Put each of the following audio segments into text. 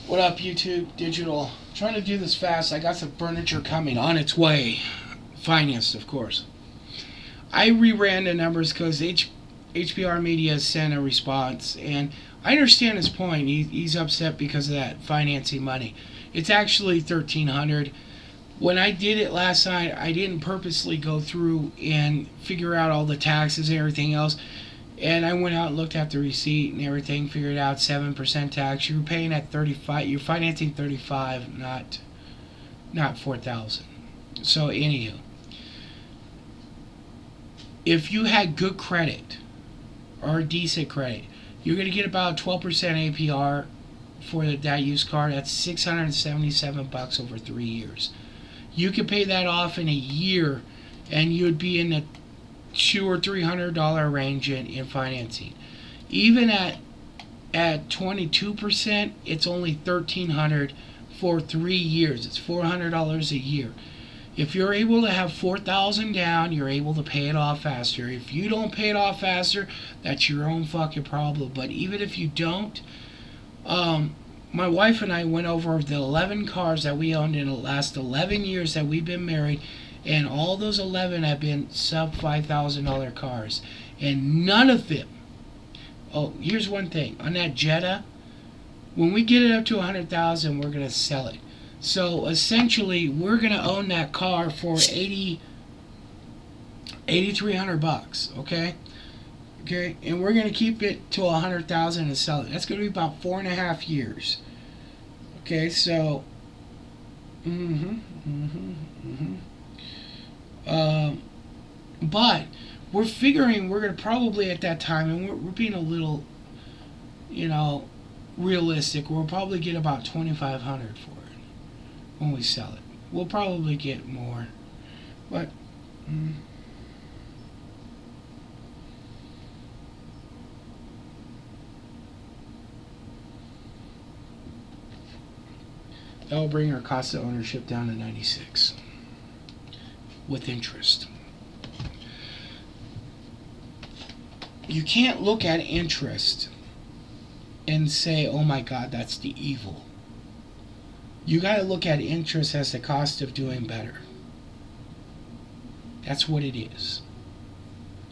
What up, YouTube Digital? Trying to do this fast. I got some furniture coming on its way. Financed, of course. I reran the numbers because HBR Media sent a response, and I understand his point. He's upset because of that financing money. It's actually $1,300. When I did it last night, I didn't purposely go through and figure out all the taxes and everything else. And I went out and looked at the receipt and everything, figured out 7% tax. You're paying at 35. You're financing 35, not 4,000. So anywho, if you had good credit or decent credit, you're gonna get about 12% APR for that used car. That's $677 over 3 years. You could pay that off in a year, and you'd be in the $200 or $300 range in financing. Even at 22%, it's only $1,300 for 3 years. It's $400 a year. If you're able to have 4,000 down, you're able to pay it off faster. If you don't pay it off faster, that's your own fucking problem. But even if you don't, my wife and I went over the 11 cars that we owned in the last 11 years that we've been married, and all those 11 have been sub $5,000 cars, and none of them. Oh, here's one thing on that Jetta. When we get it up to 100,000, we're gonna sell it. So essentially, we're gonna own that car for $8,300. Okay, and we're gonna keep it to 100,000 and sell it. That's gonna be about 4.5 years. Okay, so. But we're figuring we're going to probably at that time, and we're being a little, realistic. We'll probably get about 2,500 for it when we sell it. We'll probably get more, but that will bring our cost of ownership down to 96 with interest. You can't look at interest and say, oh my God, that's the evil. You got to look at interest as the cost of doing better. That's what it is.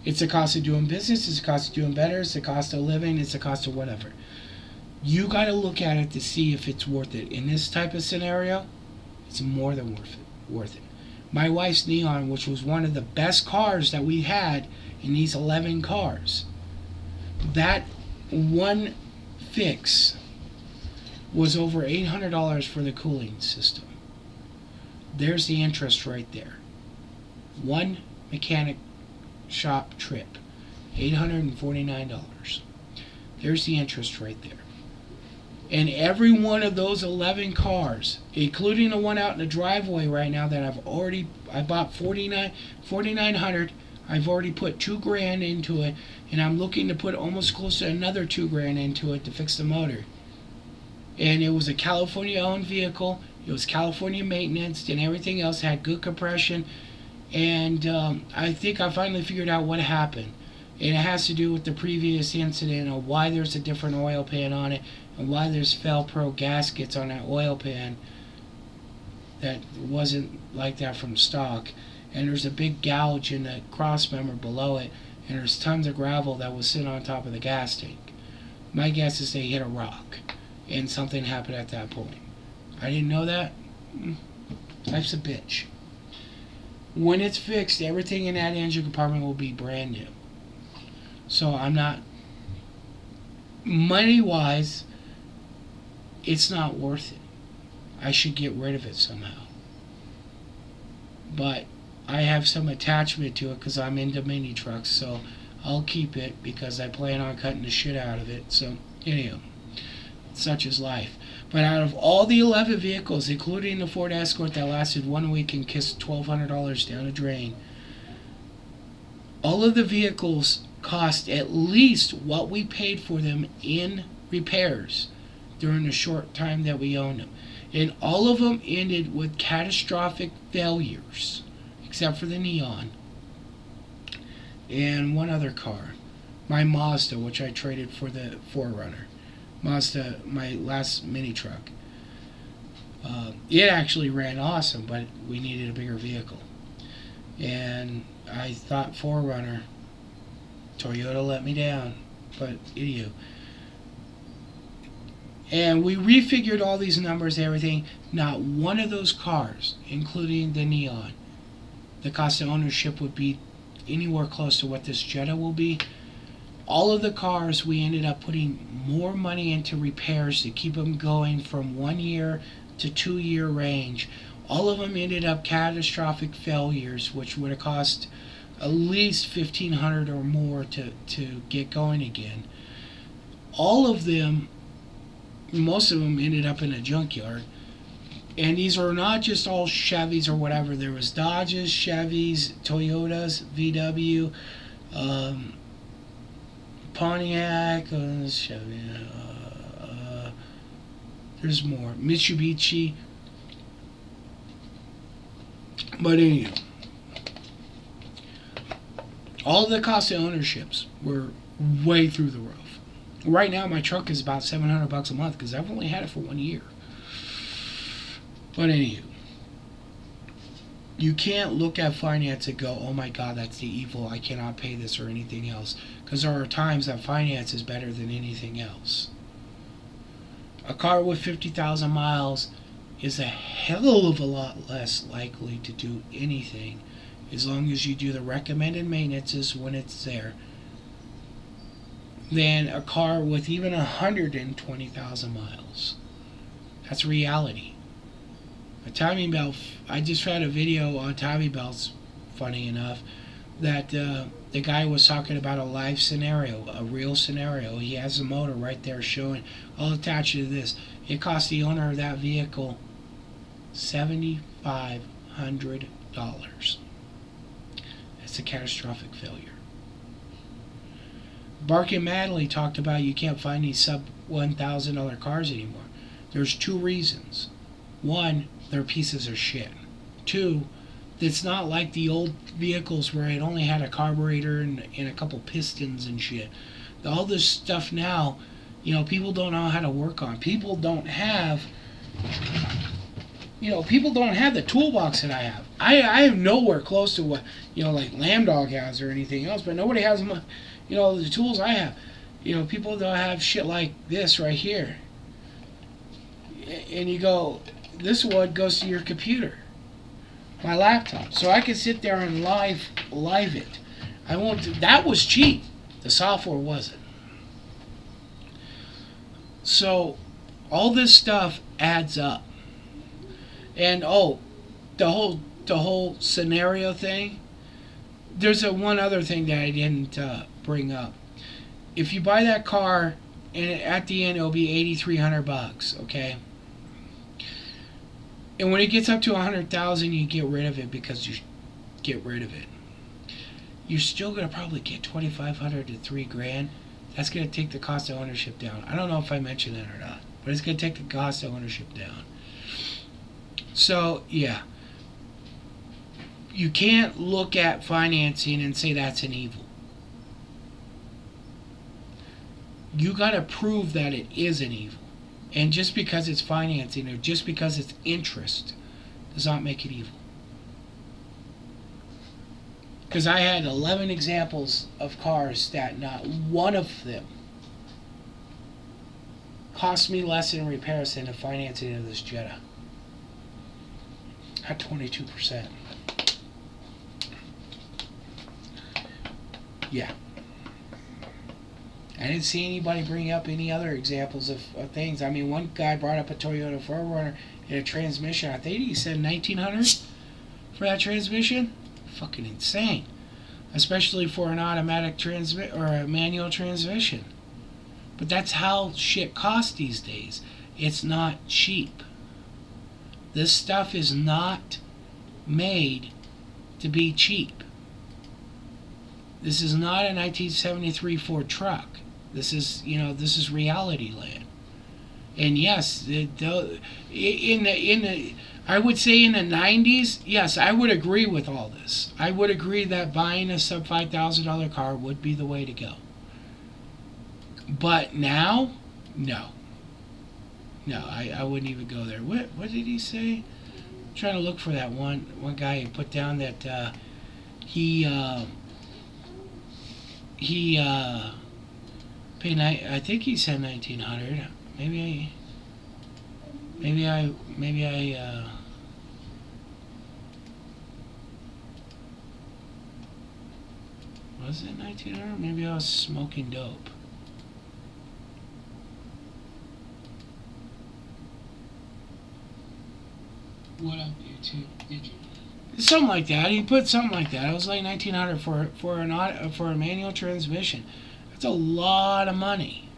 It's the cost of doing business, it's the cost of doing better, it's the cost of living, it's the cost of whatever. You got to look at it to see if it's worth it. In this type of scenario, it's more than worth it. My wife's Neon, which was one of the best cars that we had in these 11 cars, that one fix was over $800 for the cooling system. There's the interest right there. One mechanic shop trip, $849. There's the interest right there. And every one of those 11 cars, including the one out in the driveway right now that I bought 4,900. I've already put $2,000 into it, and I'm looking to put almost close to another $2,000 into it to fix the motor. And it was a California-owned vehicle. It was California maintenance and everything else. Had good compression, and I think I finally figured out what happened. And it has to do with the previous incident of why there's a different oil pan on it and why there's Felpro gaskets on that oil pan that wasn't like that from stock. And there's a big gouge in the cross member below it, and there's tons of gravel that was sitting on top of the gas tank. My guess is they hit a rock, and something happened at that point. I didn't know that. Life's a bitch. When it's fixed, everything in that engine compartment will be brand new. So I'm not, money-wise, it's not worth it. I should get rid of it somehow. But I have some attachment to it because I'm into mini trucks, so I'll keep it because I plan on cutting the shit out of it. So, anyhow, such is life. But out of all the 11 vehicles, including the Ford Escort that lasted 1 week and kissed $1,200 down the drain, all of the vehicles cost at least what we paid for them in repairs during the short time that we owned them. And all of them ended with catastrophic failures, except for the Neon and one other car, my Mazda, which I traded for the 4Runner. Mazda, my last mini truck. It actually ran awesome, but we needed a bigger vehicle. And I thought 4Runner. Toyota let me down, but idiot. And we refigured all these numbers, everything. Not one of those cars, including the Neon, the cost of ownership would be anywhere close to what this Jetta will be. All of the cars, we ended up putting more money into repairs to keep them going from 1 year to 2 year range. All of them ended up catastrophic failures, which would have cost at least $1,500 or more to get going again. All of them, most of them ended up in a junkyard. And these are not just all Chevys or whatever. There was Dodges, Chevys, Toyotas, VW, Pontiac, Chevy, there's more. Mitsubishi. But anyhow, all the cost of ownerships were way through the roof. Right now, my truck is about $700 a month because I've only had it for 1 year. But anywho, you can't look at finance and go, oh my God, that's the evil, I cannot pay this or anything else. Because there are times that finance is better than anything else. A car with 50,000 miles is a hell of a lot less likely to do anything as long as you do the recommended maintenances when it's there than a car with even 120,000 miles. That's reality. A timing belt, I just read a video on timing belts, funny enough, that the guy was talking about a live scenario, a real scenario. He has a motor right there showing, I'll attach you to this. It cost the owner of that vehicle $7,500. That's a catastrophic failure. Barkin Madley talked about you can't find these sub $1,000 cars anymore. There's two reasons. One, they're pieces of shit. Two, it's not like the old vehicles where it only had a carburetor and a couple pistons and shit. All this stuff now, people don't know how to work on. People don't have the toolbox that I have. I have nowhere close to what, like Lambdog has or anything else, but nobody has, the tools I have. People don't have shit like this right here. And you go, this one goes to your computer, my laptop, so I can sit there and live it. I won't. That was cheap. The software wasn't. So all this stuff adds up. And the whole scenario thing. There's one other thing that I didn't bring up. If you buy that car, and at the end it'll be $8,300, okay? And when it gets up to 100,000, you get rid of it because you get rid of it. You're still gonna probably get 2,500 to $3,000. That's gonna take the cost of ownership down. I don't know if I mentioned that or not, but it's gonna take the cost of ownership down. So yeah, you can't look at financing and say that's an evil. You gotta prove that it is an evil. And just because it's financing or just because it's interest does not make it evil. Because I had 11 examples of cars that not one of them cost me less in repairs than the financing of this Jetta. At 22%. Yeah. I didn't see anybody bring up any other examples of things. I mean, one guy brought up a Toyota 4Runner and a transmission. I think he said $1,900 for that transmission. Fucking insane, especially for an automatic transmit or a manual transmission. But that's how shit costs these days. It's not cheap. This stuff is not made to be cheap. This is not a 1973 Ford truck. This is, this is reality land. And yes, I would say in the 90s, yes, I would agree with all this. I would agree that buying a sub $5,000 car would be the way to go. But now, No, no, I wouldn't even go there. What did he say? I'm trying to look for that one guy who put down that he he paid. I think he said 1,900. Maybe I. Was it 1,900? Maybe I was smoking dope. What up, YouTube? Did you? Something like that. He put something like that. It was like 1,900 for a manual transmission. That's a lot of money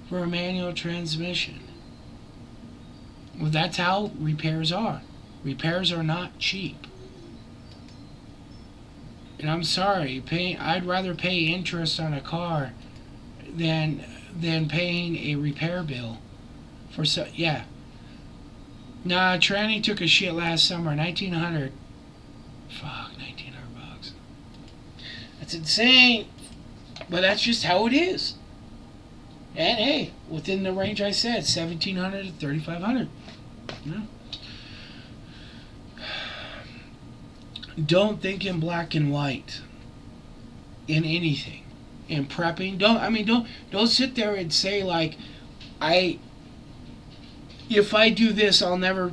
for a manual transmission. Well, that's how repairs are. Repairs are not cheap. And I'm sorry, I'd rather pay interest on a car than paying a repair bill for yeah. Nah, Tranny took a shit last summer, 1,900. Fuck, 1,900 bucks. That's insane. But that's just how it is. And hey, within the range I said, 1,700 to 3,500. You know? Don't think in black and white in anything. In prepping, don't sit there and say like, if I do this, I'll never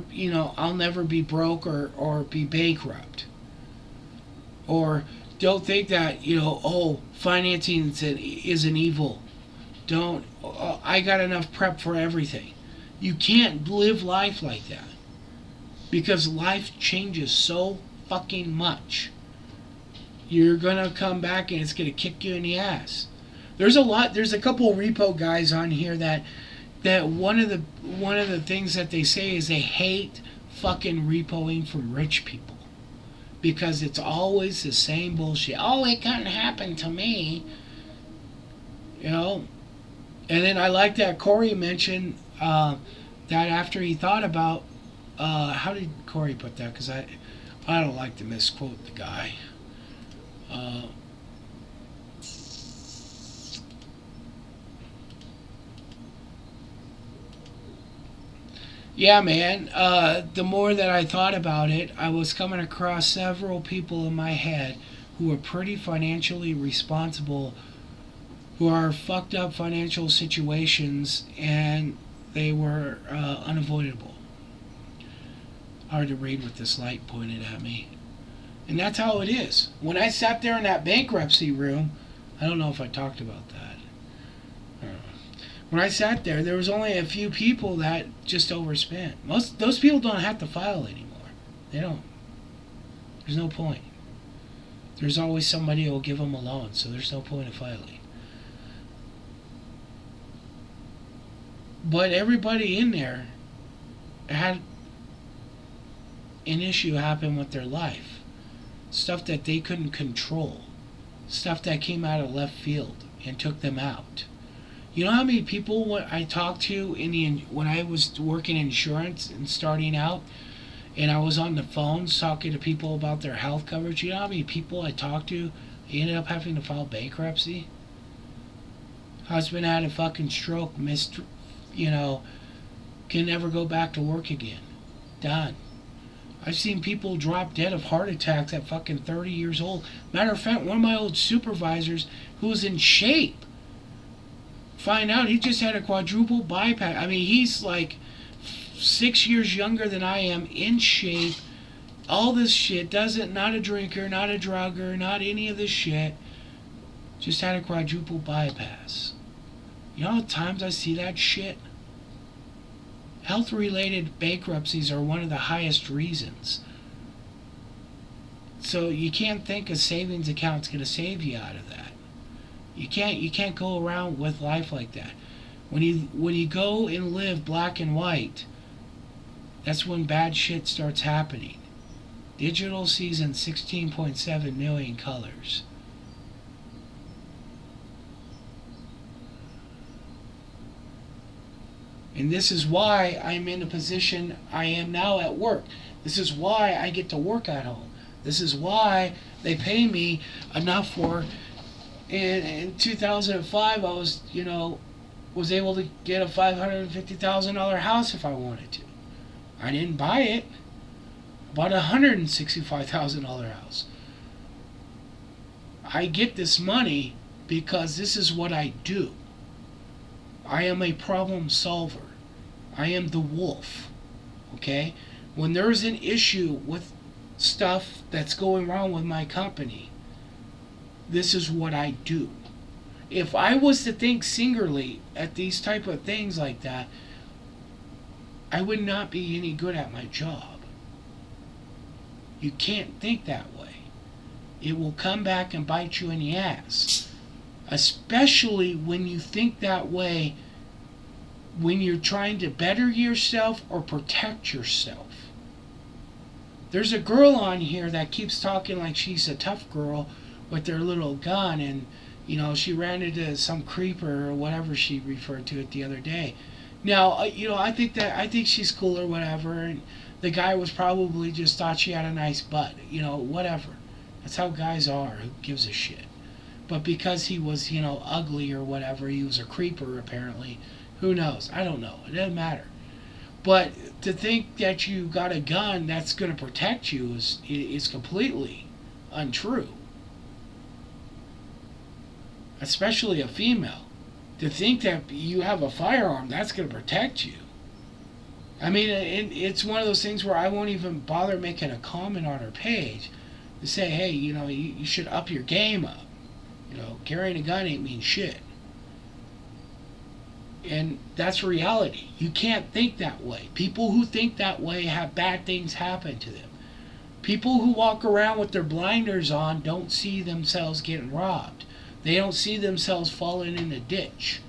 be broke or be bankrupt. Or don't think that financing is an evil. Don't. I got enough prep for everything. You can't live life like that because life changes so fucking much. You're gonna come back and it's gonna kick you in the ass. There's a couple of repo guys on here that one of the things that they say is they hate fucking repoing from rich people because it's always the same bullshit. Oh, it couldn't happen to me, And then I like that Corey mentioned that after he thought about how did Corey put that? Because I don't like to misquote the guy. Yeah, man. The more that I thought about it, I was coming across several people in my head who are pretty financially responsible, who are fucked up financial situations, and they were unavoidable. Hard to read with this light pointed at me. And that's how it is. When I sat there in that bankruptcy room, I don't know if I talked about that. When I sat there was only a few people that just overspent. Those people don't have to file anymore. They don't. There's no point. There's always somebody who will give them a loan, so there's no point in filing. But everybody in there had an issue happen with their life. Stuff that they couldn't control. Stuff that came out of left field and took them out. You know how many people I talked to when I was working insurance and starting out, and I was on the phones talking to people about their health coverage? You know how many people I talked to ended up having to file bankruptcy? Husband had a fucking stroke, can never go back to work again. Done. I've seen people drop dead of heart attacks at fucking 30 years old. Matter of fact, one of my old supervisors who was in shape, find out he just had a quadruple bypass. I mean, he's like 6 years younger than I am, in shape, all this shit, not a drinker, not a drugger, not any of this shit, just had a quadruple bypass. You know how many times I see that shit? Health-related bankruptcies are one of the highest reasons. So you can't think a savings account's going to save you out of that. You can't go around with life like that. When you go and live black and white, that's when bad shit starts happening. Digital sees in 16.7 million colors. And this is why I'm in the position I am now at work. This is why I get to work at home. This is why they pay me enough for. In 2005, I was, was able to get a $550,000 house if I wanted to. I didn't buy it. I bought a $165,000 house. I get this money because this is what I do. I am a problem solver. I am the wolf. Okay? When there's an issue with stuff that's going wrong with my company, this is what I do. If I was to think singularly at these type of things like that, I would not be any good at my job. You can't think that way. It will come back and bite you in the ass. Especially when you think that way when you're trying to better yourself or protect yourself. There's a girl on here that keeps talking like she's a tough girl with their little gun, and she ran into some creeper or whatever she referred to it the other day. Now, I think she's cool or whatever, and the guy was probably just thought she had a nice butt, whatever. That's how guys are. Who gives a shit? But because he was, ugly or whatever, he was a creeper apparently. Who knows? I don't know. It doesn't matter. But to think that you got a gun that's going to protect you is completely untrue. Especially a female. To think that you have a firearm that's going to protect you. I mean, it's one of those things where I won't even bother making a comment on her page to say, hey, you should up your game up. Carrying a gun ain't mean shit. And that's reality. You can't think that way. People who think that way have bad things happen to them. People who walk around with their blinders on don't see themselves getting robbed. They don't see themselves falling in a ditch.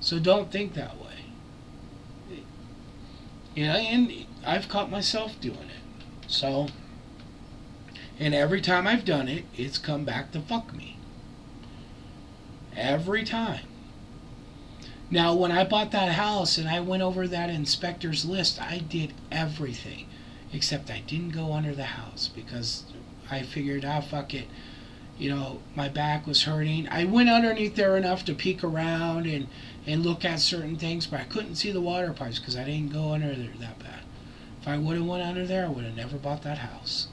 So don't think that way. And I've caught myself doing it. So, and every time I've done it, it's come back to fuck me. Every time. Now, when I bought that house and I went over that inspector's list, I did everything. Except I didn't go under the house because I figured, fuck it. My back was hurting. I went underneath there enough to peek around and look at certain things, but I couldn't see the water pipes because I didn't go under there that bad. If I would have went under there, I would have never bought that house.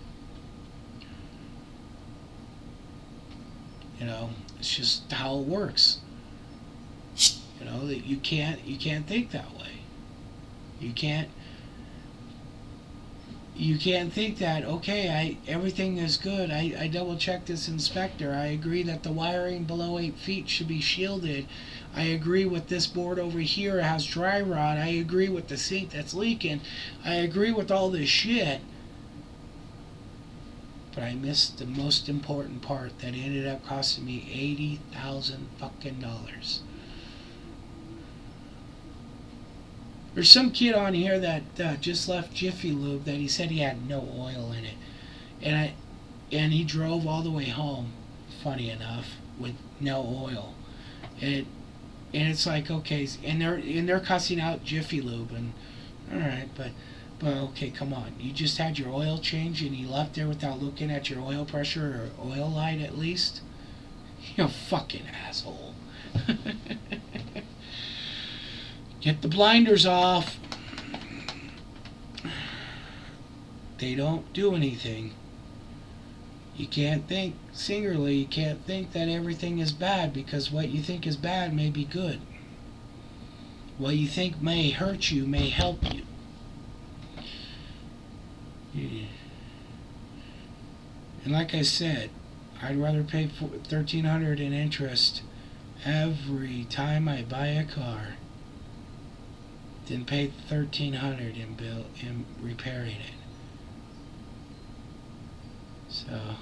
It's just how it works. That you can't think that way. You can't think that, okay, everything is good. I double checked this inspector. I agree that the wiring below 8 feet should be shielded. I agree with this board over here has dry rot. I agree with the sink that's leaking. I agree with all this shit. But I missed the most important part that ended up costing me $80,000 fucking dollars. There's some kid on here that just left Jiffy Lube that he said he had no oil in it, and he drove all the way home, funny enough, with no oil, and it's like, okay, and they're cussing out Jiffy Lube, and all right, but okay, come on, you just had your oil change and you left there without looking at your oil pressure or oil light at least. You fucking asshole. Get the blinders off. They don't do anything. You can't think singularly. You can't think that everything is bad because what you think is bad may be good. What you think may hurt you may help you. Yeah. And like I said, I'd rather pay $1,300 in interest every time I buy a car than pay $1,300 in repairing it. So